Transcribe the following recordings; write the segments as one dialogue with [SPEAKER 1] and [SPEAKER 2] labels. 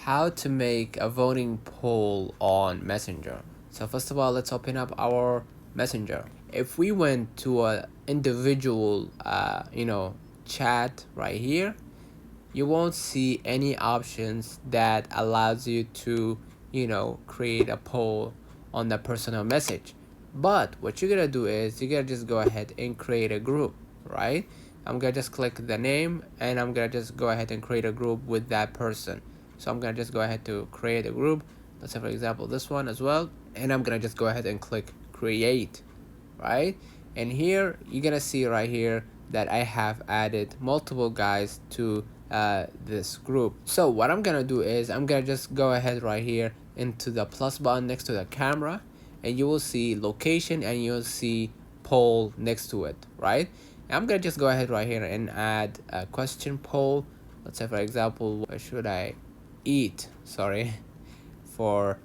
[SPEAKER 1] how to make a voting poll on Messenger. So first of all, let's open up our Messenger. If we went to a individual chat right here, you won't see any options that allows you to create a poll on the personal message. But what you're gonna do is you're gonna just go ahead and create a group, right? I'm gonna just click the name and I'm gonna just go ahead and create a group with that person. So I'm gonna just go ahead to create a group. Let's say for example this one as well, and I'm gonna just go ahead and click create, right? And here you're gonna see right here that I have added multiple guys to this group. So what I'm gonna do is I'm gonna just go ahead right here into the plus button next to the camera, and you will see location and you'll see poll next to it, right? And I'm gonna just go ahead right here and add a question poll. Let's say for example, what should I eat for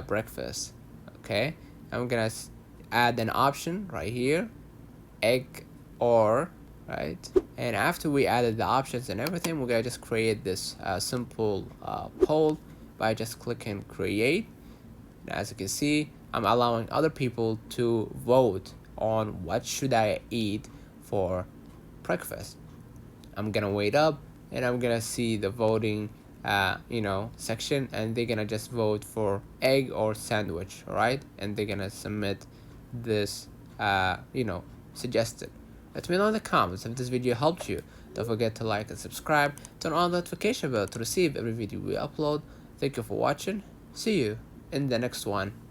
[SPEAKER 1] breakfast? Okay, I'm gonna add an option right here, egg or, right? And after we added the options and everything, we're gonna just create this simple poll by just clicking create. And as you can see, I'm allowing other people to vote on what should I eat for breakfast. I'm gonna wait up and I'm gonna see the voting section, and they're gonna just vote for egg or sandwich, right? And they're gonna submit this suggested. Let me know in the comments if this video helped you. Don't forget to like and subscribe. Turn on the notification bell to receive every video we upload. Thank you for watching. See you in the next one.